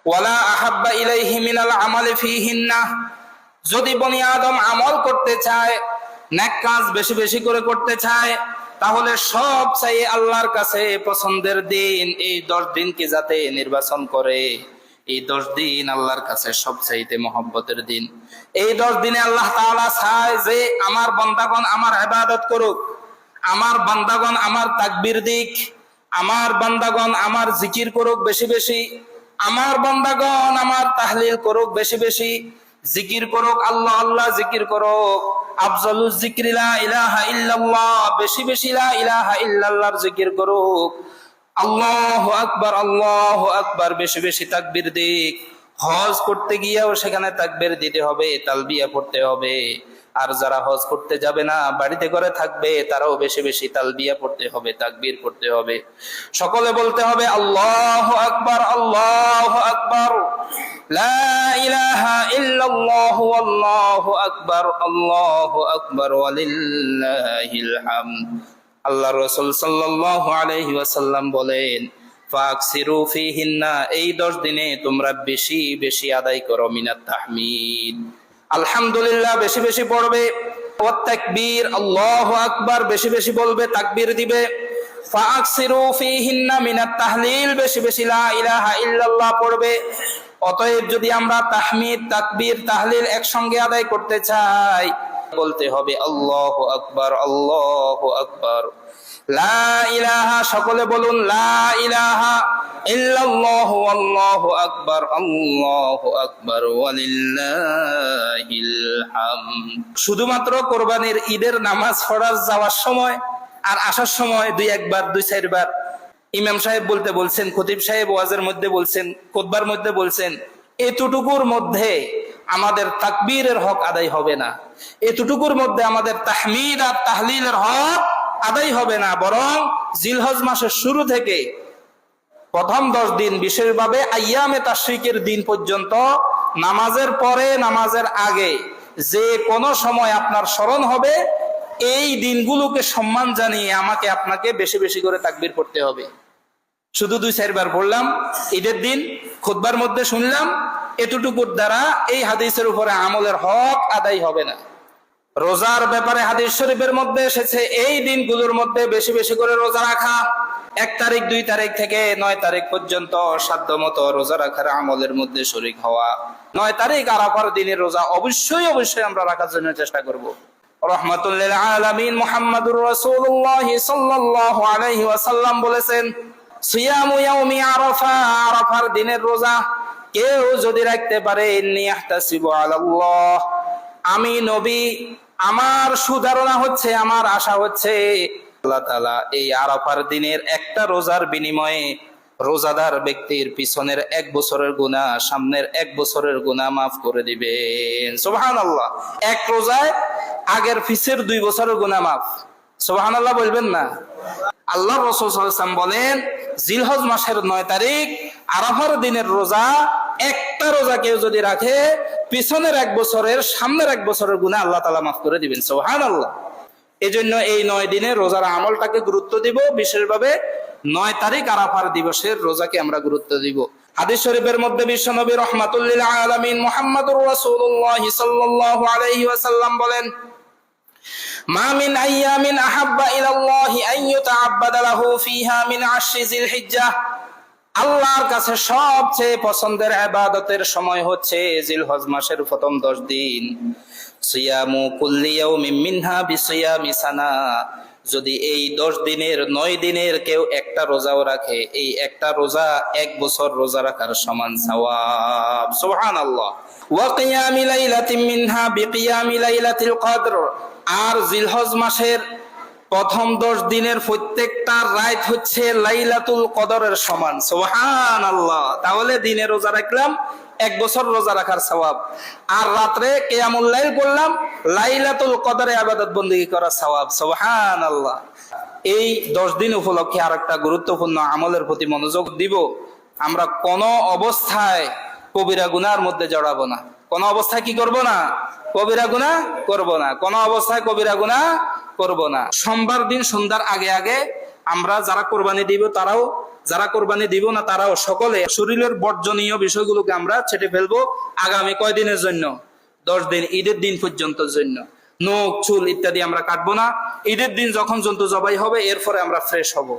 ওয়ালা আহাব্বা ইলাইহি মিনাল আমালি ফীহিন্না, যদি বনি আদম আমল করতে চায়, নেক কাজ বেশি বেশি করে করতে চায়, তাহলে সবচেয়ে আল্লাহর কাছে পছন্দের দিন এই 10 দিনকে যাতে নির্বাচন করে। এই 10 দিন আল্লাহর কাছে সবচাইতে মহব্বতের দিন। এই 10 দিনে আল্লাহ তাআলা চায় যে আমার বান্দাগণ আমার ইবাদত করুক, আমার বান্দাগণ আমার তাকবীর দিক, আমার বান্দাগণ আমার জিকির করুক বেশি বেশি, আমার বান্দাগণ আমার তাহলিল করুক বেশি বেশি, জিকির করুক, আল্লাহ আল্লাহ জিকির করুক। আফজালুজ যিকরি লা ইলাহা ইল্লাল্লাহ, বেশি বেশি লা ইলাহা ইল্লাল্লাহর জিকির করুক। আল্লাহু আকবার, বেশি বেশি তাকবীর দিক। হজ করতে গিয়েও সেখানে তাকবীর দিতে হবে, তালবিয়া পড়তে হবে। আর যারা হজ করতে যাবে না, বাড়িতে করে থাকবে, তারাও বেশি বেশি তালবিয়া পড়তে হবে, তাকবীর পড়তে হবে। সকলে বলতে হবে আল্লাহু আকবার, আল্লাহু আকবার, লা ইলাহা ইল্লাল্লাহু আল্লাহু আকবার, আল্লাহু আকবার ওয়ালিল্লাহিল হামদ। আল্লাহ রাসূল সাল্লাল্লাহু আলাইহি ওয়াসাল্লাম বলেন, ফাকসিরু ফীহিন্না, এই 10 দিনে তোমরা বেশি বেশি আদায় করো মিনাত তাহমিদ, আলহামদুলিল্লাহ বেশি বেশি পড়বে, ওয়াত তাকবীর, আল্লাহু আকবার বেশি বেশি বলবে, তাকবীর দিবে। ফাকসিরু ফীহিন্না মিনাত তাহলিল, বেশি বেশি লা ইলাহা ইল্লাল্লাহ পড়বে। অতএব যদি আমরা তাহমিদ, তাকবীর, তাহলিল একসঙ্গে আদায় করতে চাই, বলতে হবে আল্লাহু আকবার, আল্লাহু আকবার, লা ইলাহা, সকলে বলুন লা ইলাহা ইল্লাল্লাহু আল্লাহু আকবার, আল্লাহু আকবার ওয়ালিল্লাহিল হামদ। শুধুমাত্র কোরবানির ঈদের নামাজ পড়ার যাওয়ার সময় আর আসার সময় 2-1 2-4 বার ইমাম সাহেব বলতে বলছেন, খতিব সাহেব ওয়াজের মধ্যে বলছেন, খুতবার মধ্যে বলছেন, এতটুকুর মধ্যে আমাদের তাকবীরের হক আদায় হবে না, এতটুকুর মধ্যে আমাদের তাহমিদ আর তাহলিলের হক আদায় হবে না। বরং জিলহজ মাসের শুরু থেকে প্রথম 10 দিন, বিশেষভাবে আইয়ামে তাশরিকের দিন পর্যন্ত, নামাজের পরে নামাজের আগে যে কোনো সময় আপনার স্মরণ হবে, এই দিনগুলোকে সম্মান জানিয়ে আমাকে আপনাকে বেশি বেশি করে তাকবীর পড়তে হবে। শুধু 2-4 বার পড়লাম ঈদের দিন, খুতবার মধ্যে শুনলাম, এতটুকুর দ্বারা এই হাদিসের উপরে আমলের হক আদায় হবে না। রোজার ব্যাপারে হাদিস শরীফের মধ্যে এসেছে এই দিনগুলোর মধ্যে বেশি বেশি করে রোজা রাখা। 1 তারিখ 2 তারিখ থেকে 9 তারিখ পর্যন্ত সাধ্যমতো রোজা রাখার আমলের মধ্যে শরীক হওয়া। 9 তারিখ আরাফার দিনের রোজা অবশ্যই অবশ্যই আমরা রাখার জন্য চেষ্টা করব। রাহমাতুল লিল আলামিন মুহাম্মাদুর রাসূলুল্লাহ সাল্লাল্লাহু আলাইহি ওয়াসাল্লাম বলেছেন, সিয়ামু ইয়াউমি আরাফা, আরাফার দিনের রোজা কেউ যদি রাখতে পারে, ইন্নী আহতাসিবু আলাল্লাহ, আমি নবী, আমার সুধারণা হচ্ছে, আমার আশা হচ্ছে আল্লাহ তাআলা এই আরাফার দিনের একটা রোজার বিনিময়ে রোজাদার ব্যক্তির পিছনের 1 বছরের গুনাহ, সামনের 1 বছরের গুনাহ মাফ করে দিবেন। সুবহানাল্লাহ। এক রোজায় আগের পিছের 2 বছরের গুনাহ মাফ। সুবহানাল্লাহ বলবেন না? আল্লাহ রাসূল সাল্লাল্লাহু আলাইহি ওয়াসাল্লাম বলেন, জিলহজ মাসের 9 তারিখ আরাফার দিনের রোজা, একটা রোজা কেউ যদি রাখে, পিছনের 1 বছরের, সামনের 1 বছরের গুনাহ আল্লাহ তাআলা মাফ করে দিবেন। সুবহানাল্লাহ। এজন্য এই 9 দিনের রোজার আমলটাকে গুরুত্ব দিব, বিশেষভাবে 9 তারিখ আরাফার দিবসের রোজাকে আমরা গুরুত্ব দিব। হাদিস শরীফের মধ্যে বিশ্বনবী রাহমাতুল লিল আলামিন মুহাম্মাদুর রাসূলুল্লাহ সাল্লাল্লাহু আলাইহি ওয়াসাল্লাম বলেন, মা মিন আইয়ামিন আহাব্বা ইলাল্লাহি আন ইউতাআব্বাদা লাহু ফীহা মিন আশরি যিলহিজ্জাহ, আল্লাহর কাছে সবচেয়ে পছন্দের ইবাদতের সময় হচ্ছে জিলহজ মাসের প্রথম 10 দিন। সিয়ামু কুল্লি ইয়াউমিন মিনহা বিসিয়ামি সানা, যদি এই 10 দিনের 9 দিনের কেউ একটা রোজাও রাখে, এই একটা রোজা 1 বছর রোজা রাখার সমান সওয়াব। সুবহানাল্লাহ। ওয়া কিয়ামি লাইলাতিন মিনহা বিকিয়ামি লাইলাতিল কদর, আর জিলহজ মাসের প্রথম 10 দিনের প্রত্যেকটা রাত হচ্ছে লাইলাতুল কদরের সমান। সুবহানাল্লাহ। তাহলে দিনে রোজা রাখলাম 1 বছর রোজা রাখার সওয়াব, আর রাতে কিয়ামুল লাইল করলাম, লাইলাতুল কদরে ইবাদত বندگی করার সওয়াব। সুবহানাল্লাহ। এই 10 দিন উপলক্ষে আরেকটা গুরুত্বপূর্ণ আমলের প্রতি মনোযোগ দিব। আমরা কোন অবস্থায় কবিরা গুনার মধ্যে জড়াবো না। কোন অবস্থায় কি করব না? কবিরা গুনাহ করব না। কোন অবস্থায় কবিরা গুনাহ করব না। সোমবার দিন সন্ধ্যার আগে আগে আমরা যারা কুরবানি দিব তারাও যারা কোরবানি দিব না তারাও সকলে শরীরের বর্জনীয় বিষয়গুলোকে আমরা ছেটে ফেলবো আগামী কয়দিনের জন্য? 10 দিন, ঈদের দিন পর্যন্তর জন্য। নখ চুল ইত্যাদি আমরা কাটবো না। ঈদের দিন যখন জন্তু জবাই হবে এরপরে আমরা ফ্রেশ হব।